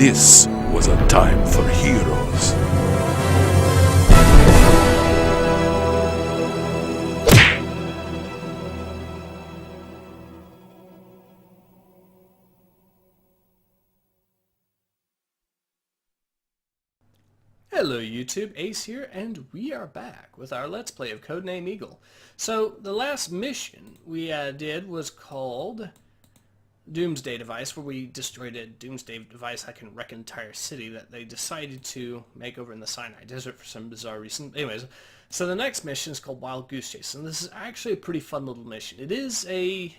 This was a time for heroes. Hello YouTube, Ace here, and we are back with our Let's Play of Codename Eagle. So, the last mission we did was called Doomsday Device, where we destroyed a Doomsday Device that can wreck an entire city that they decided to make over in the Sinai Desert for some bizarre reason. Anyways, so the next mission is called Wild Goose Chase, and this is actually a pretty fun little mission. It is a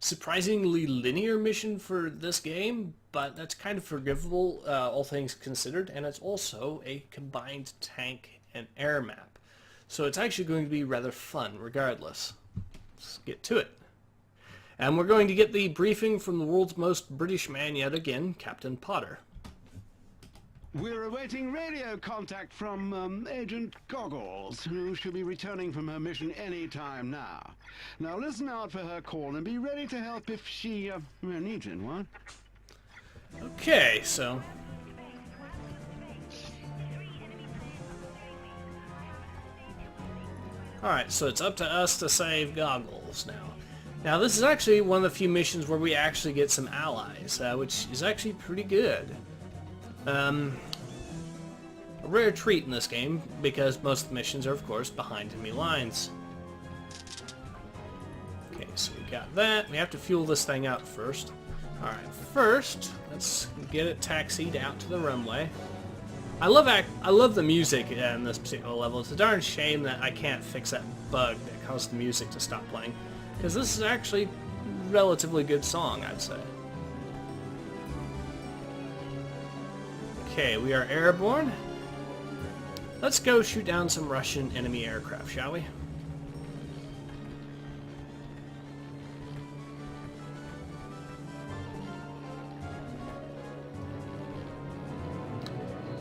surprisingly linear mission for this game, but that's kind of forgivable, all things considered, and it's also a combined tank and air map. So it's actually going to be rather fun regardless. Let's get to it. And we're going to get the briefing from the world's most British man yet again, Captain Potter. We're awaiting radio contact from Agent Goggles, who should be returning from her mission any time now. Now listen out for her call and be ready to help if she needs anyone. Okay, so... Alright, so it's up to us to save Goggles now. Now this is actually one of the few missions where we actually get some allies, which is actually pretty good. A rare treat in this game, because most of the missions are, of course, behind enemy lines. Okay, so we got that. We have to fuel this thing up first. Alright, first, let's get it taxied out to the runway. I love the music in this particular level. It's a darn shame that I can't fix that bug that caused the music to stop playing, because this is actually a relatively good song, I'd say. Okay, we are airborne. Let's go shoot down some Russian enemy aircraft, shall we?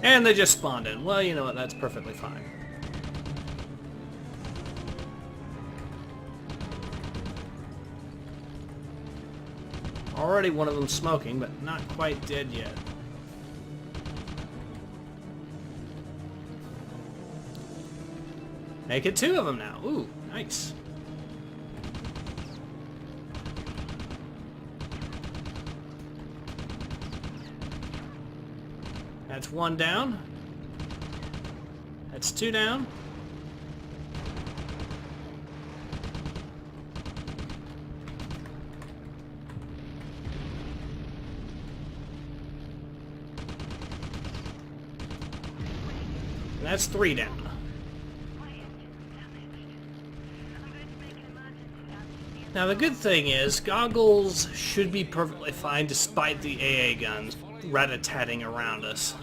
And they just spawned in. Well, you know what, that's perfectly fine. Already one of them smoking, but not quite dead yet. Make it two of them now. Ooh, nice. That's one down. That's two down. And that's three down. Now the good thing is, Goggles should be perfectly fine despite the AA guns rat-a-tatting around us.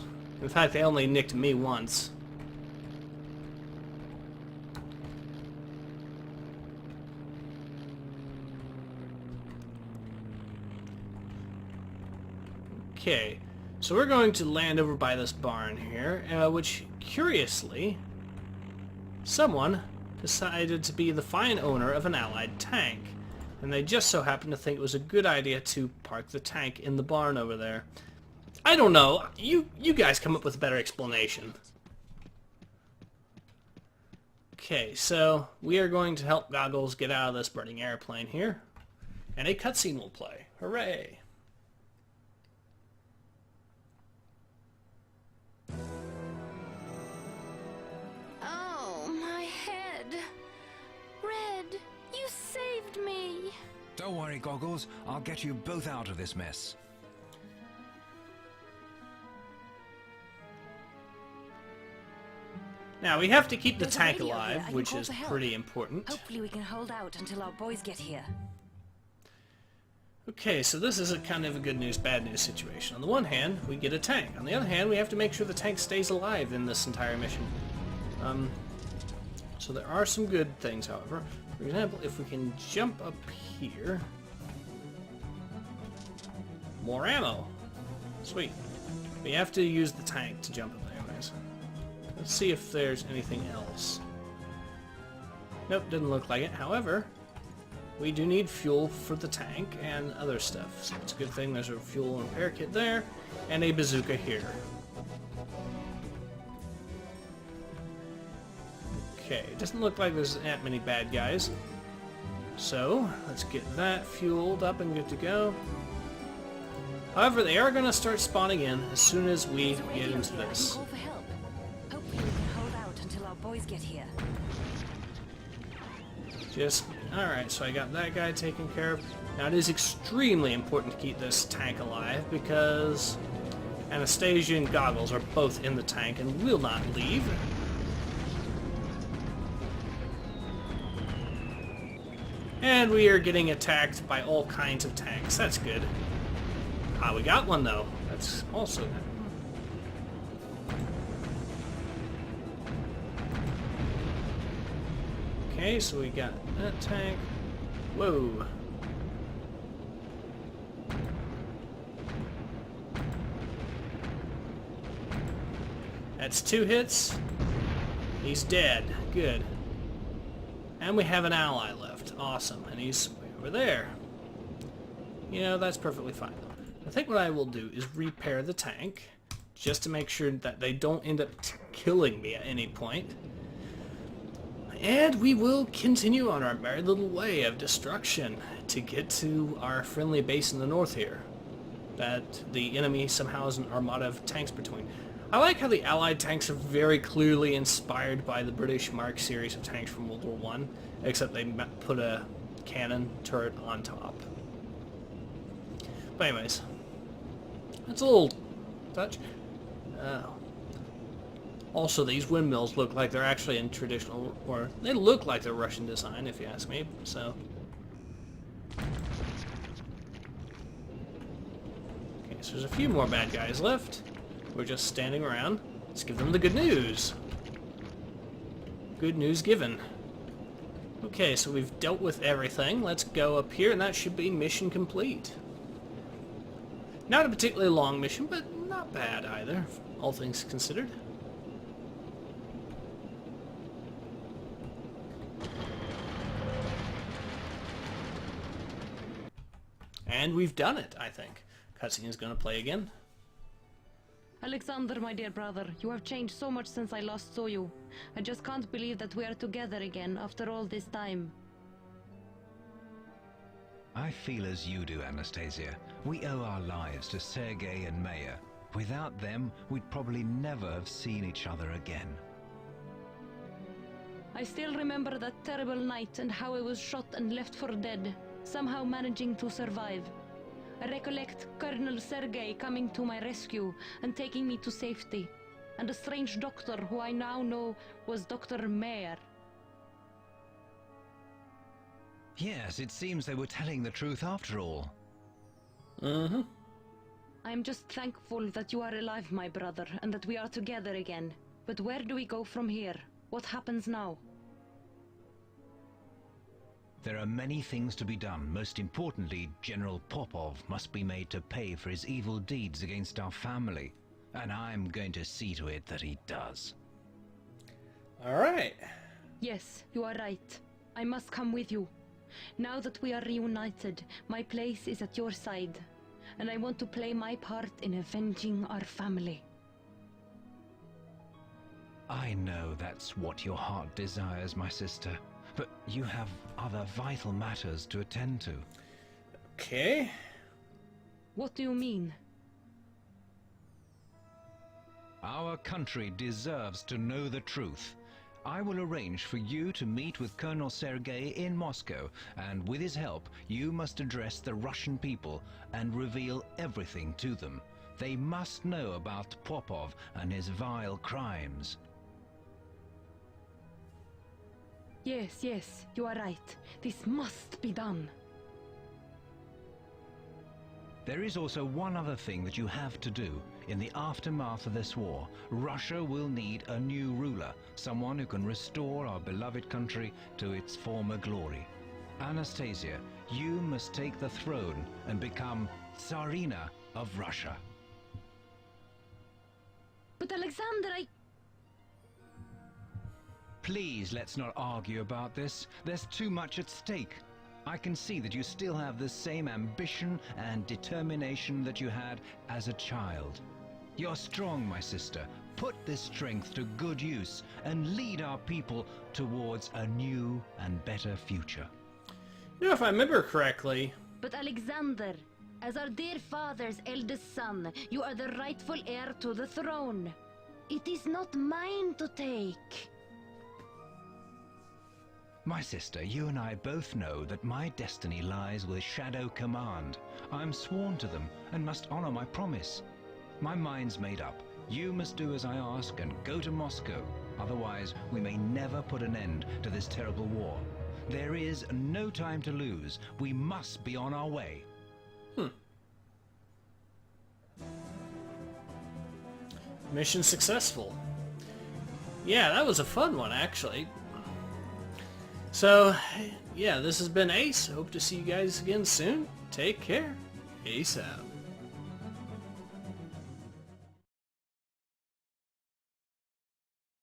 In fact, they only nicked me once. Okay, so we're going to land over by this barn here, which, curiously, someone decided to be the fine owner of an allied tank. And they just so happened to think it was a good idea to park the tank in the barn over there. I don't know. You guys come up with a better explanation. Okay, so we are going to help Goggles get out of this burning airplane here. And a cutscene will play. Hooray! Oh, my head. Red, you saved me. Don't worry, Goggles. I'll get you both out of this mess. Now, we have to keep the There's a tank radio alive, here. I can which call is for help. pretty important. Hopefully we can hold out until our boys get here. Okay, so this is a kind of a good news, bad news situation. On the one hand, we get a tank. On the other hand, we have to make sure the tank stays alive in this entire mission. So there are some good things, however. For example, if we can jump up here... More ammo! Sweet. We have to use the tank to jump up there, anyways. Let's see if there's anything else. Nope, didn't look like it. However, we do need fuel for the tank and other stuff. So it's a good thing there's a fuel and repair kit there, and a bazooka here. Okay, it doesn't look like there's that many bad guys. So, let's get that fueled up and good to go. However, they are going to start spawning in as soon as we get into this. Call for help. Hopefully we can hold out until our boys get here. Alright, so I got that guy taken care of. Now it is extremely important to keep this tank alive because Anastasia and Goggles are both in the tank and will not leave. And we are getting attacked by all kinds of tanks. That's good. Ah, we got one though. That's also good. Okay, so we got that tank. Whoa. That's 2 hits. He's dead. Good. And we have an ally left. Awesome. And he's way over there. You know, that's perfectly fine. I think what I will do is repair the tank, just to make sure that they don't end up killing me at any point. And we will continue on our merry little way of destruction to get to our friendly base in the north here. That the enemy somehow has an armada of tanks between. I like how the Allied tanks are very clearly inspired by the British Mark series of tanks from World War I, except they put a cannon turret on top. But anyways, that's a little touch. Also, these windmills look like they're actually in traditional, or they look like they're Russian design, if you ask me, so. Okay, so there's a few more bad guys left. We're just standing around. Let's give them the good news. Good news given. Okay, so we've dealt with everything. Let's go up here, and that should be mission complete. Not a particularly long mission, but not bad either, all things considered. And we've done it, I think. Cutscene's gonna play again. Alexander, my dear brother, you have changed so much since I last saw you. I just can't believe that we are together again after all this time. I feel as you do, Anastasia. We owe our lives to Sergei and Maya. Without them, we'd probably never have seen each other again. I still remember that terrible night and how I was shot and left for dead, somehow managing to survive. I recollect Colonel Sergei coming to my rescue and taking me to safety, and a strange doctor who I now know was Dr. Mayer. Yes, it seems they were telling the truth after all. Mm-hmm. I am just thankful that you are alive, my brother, and that we are together again. But where do we go from here? What happens now? There are many things to be done. Most importantly, General Popov must be made to pay for his evil deeds against our family. And I'm going to see to it that he does. Alright. Yes, you are right. I must come with you. Now that we are reunited, my place is at your side. And I want to play my part in avenging our family. I know that's what your heart desires, my sister. But you have other vital matters to attend to. Okay. What do you mean? Our country deserves to know the truth. I will arrange for you to meet with Colonel Sergei in Moscow, and with his help, you must address the Russian people and reveal everything to them. They must know about Popov and his vile crimes. Yes, you are right. This must be done. There is also one other thing that you have to do. In the aftermath of this war, Russia will need a new ruler, someone who can restore our beloved country to its former glory. Anastasia, you must take the throne and become Tsarina of Russia. But Alexander, Please, let's not argue about this. There's too much at stake. I can see that you still have the same ambition and determination that you had as a child. You're strong, my sister. Put this strength to good use and lead our people towards a new and better future. You know, if I remember correctly... But Alexander, as our dear father's eldest son, you are the rightful heir to the throne. It is not mine to take. My sister, you and I both know that my destiny lies with Shadow Command. I'm sworn to them and must honor my promise. My mind's made up. You must do as I ask and go to Moscow. Otherwise, we may never put an end to this terrible war. There is no time to lose. We must be on our way. Mission successful. Yeah, that was a fun one, actually. So, yeah, this has been Ace. Hope to see you guys again soon. Take care. Peace out.